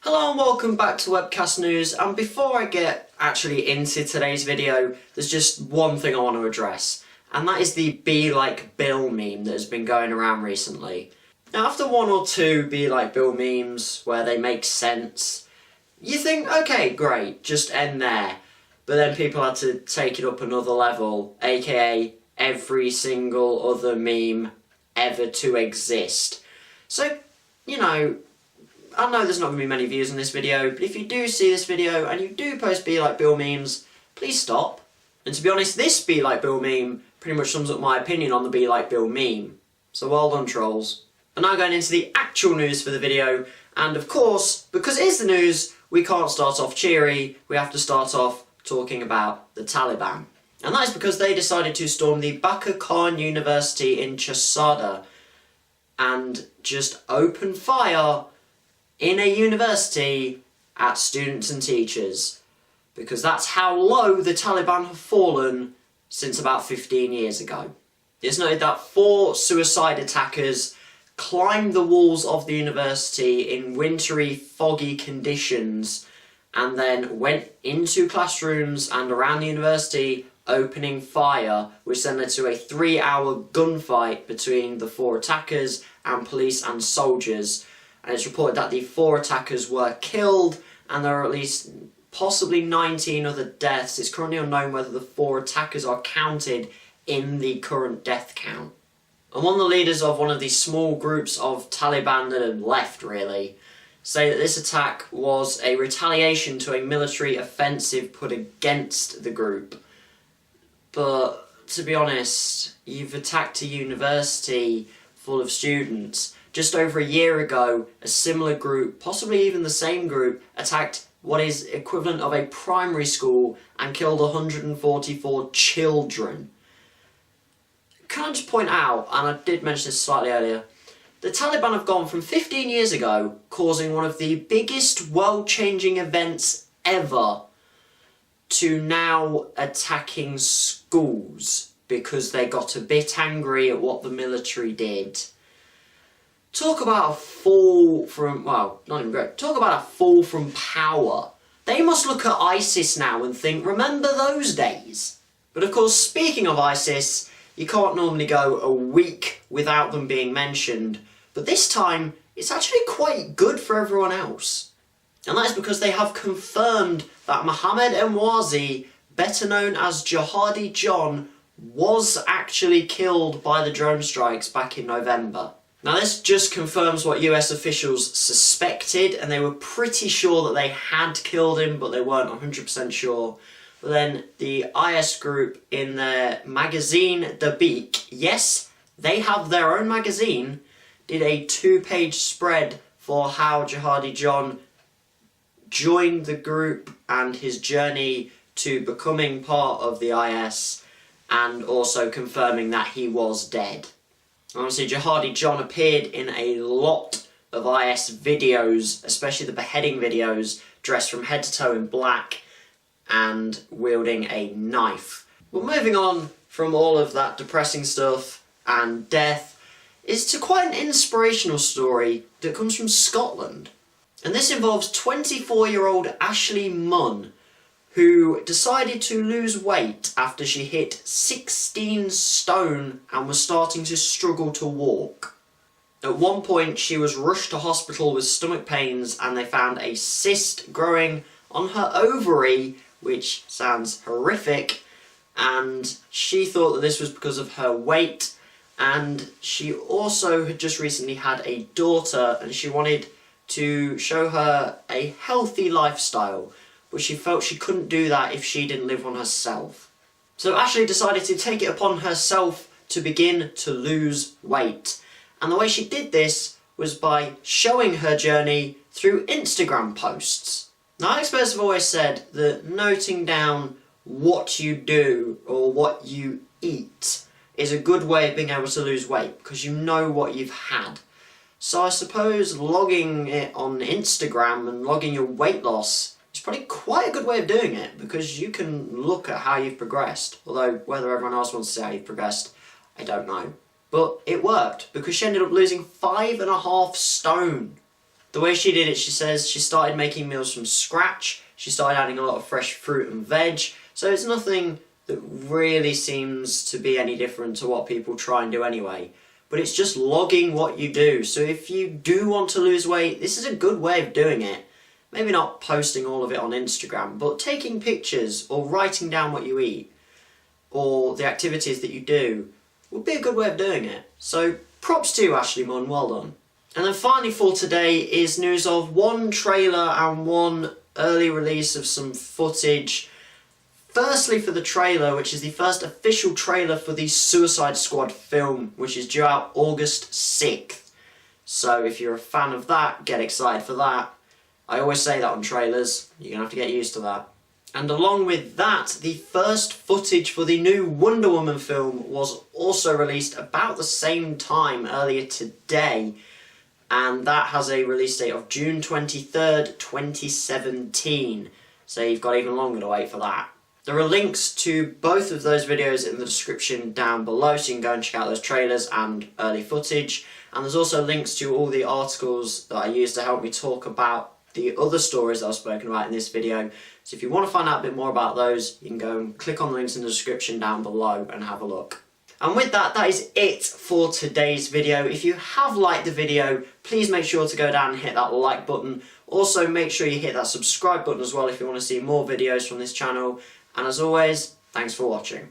Hello and welcome back to Webcast News, and before I get actually into today's video, there's just one thing I want to address, and that is the Be Like Bill meme that has been going around recently. Now after one or two Be Like Bill memes where they make sense, you think, okay, great, just end there. But then people had to take it up another level, aka every single other meme ever to exist. So, you know, I know there's not going to be many views on this video, but if you do see this video and you do post Be Like Bill memes, please stop. And to be honest, this Be Like Bill meme pretty much sums up my opinion on the Be Like Bill meme. So well done, trolls. But now going into the actual news for the video, and of course, because it is the news, we can't start off cheery, we have to start off talking about the Taliban. And that is because they decided to storm the Baka Khan University in Chasada and just open fire in a university at students and teachers, because that's how low the Taliban have fallen since about 15 years ago. It's noted that 4 suicide attackers climbed the walls of the university in wintry, foggy conditions and then went into classrooms and around the university opening fire, which then led to a 3-hour gunfight between the 4 attackers and police and soldiers. And it's reported that the 4 attackers were killed, and there are at least possibly 19 other deaths. It's currently unknown whether the 4 attackers are counted in the current death count. And one of the leaders of one of these small groups of Taliban that have left, really, say that this attack was a retaliation to a military offensive put against the group. But, to be honest, you've attacked a university full of students. Just over a year ago, a similar group, possibly even the same group, attacked what is equivalent of a primary school and killed 144 children. Can I just point out, and I did mention this slightly earlier, the Taliban have gone from 15 years ago causing one of the biggest world-changing events ever to now attacking schools because they got a bit angry at what the military did. Talk about a fall from, well, not even great. Talk about a fall from power. They must look at ISIS now and think, remember those days? But of course, speaking of ISIS, you can't normally go a week without them being mentioned. But this time, it's actually quite good for everyone else. And that is because they have confirmed that Mohammed Emwazi, better known as Jihadi Joh, was actually killed by the drone strikes back in November. Now this just confirms what US officials suspected, and they were pretty sure that they had killed him, but they weren't 100% sure. But then the IS group in their magazine, The Beak, yes, they have their own magazine, did a 2-page spread for how Jihadi Joh joined the group and his journey to becoming part of the IS, and also confirming that he was dead. Obviously, Jihadi Joh appeared in a lot of IS videos, especially the beheading videos, dressed from head to toe in black and wielding a knife. Well, moving on from all of that depressing stuff and death is to quite an inspirational story that comes from Scotland. And this involves 24-year-old Ashley Munn, who decided to lose weight after she hit 16 stone and was starting to struggle to walk. At one point she was rushed to hospital with stomach pains, and they found a cyst growing on her ovary, which sounds horrific, and she thought that this was because of her weight, and she also had just recently had a daughter and she wanted to show her a healthy lifestyle, but she felt she couldn't do that if she didn't live on herself. So Ashley decided to take it upon herself to begin to lose weight. And the way she did this was by showing her journey through Instagram posts. Now, experts have always said that noting down what you do or what you eat is a good way of being able to lose weight, because you know what you've had. So I suppose logging it on Instagram and logging your weight loss is probably quite a good way of doing it, because you can look at how you've progressed. Although whether everyone else wants to see how you've progressed, I don't know. But it worked, because she ended up losing 5.5 stone. The way she did it, she says she started making meals from scratch, she started adding a lot of fresh fruit and veg, so it's nothing that really seems to be any different to what people try and do anyway. But it's just logging what you do, so if you do want to lose weight, this is a good way of doing it. Maybe not posting all of it on Instagram, but taking pictures or writing down what you eat or the activities that you do would be a good way of doing it. So props to you, Ashley Munn, well done. And then finally for today is news of one trailer and one early release of some footage. Firstly for the trailer, which is the first official trailer for the Suicide Squad film, which is due out August 6th. So if you're a fan of that, get excited for that. I always say that on trailers, you're going to have to get used to that. And along with that, the first footage for the new Wonder Woman film was also released about the same time earlier today. And that has a release date of June 23rd, 2017. So you've got even longer to wait for that. There are links to both of those videos in the description down below, so you can go and check out those trailers and early footage. And there's also links to all the articles that I used to help me talk about the other stories that I've spoken about in this video. So if you want to find out a bit more about those, you can go and click on the links in the description down below and have a look. And with that, that is it for today's video. If you have liked the video, please make sure to go down and hit that like button. Also, make sure you hit that subscribe button as well if you want to see more videos from this channel. And as always, thanks for watching.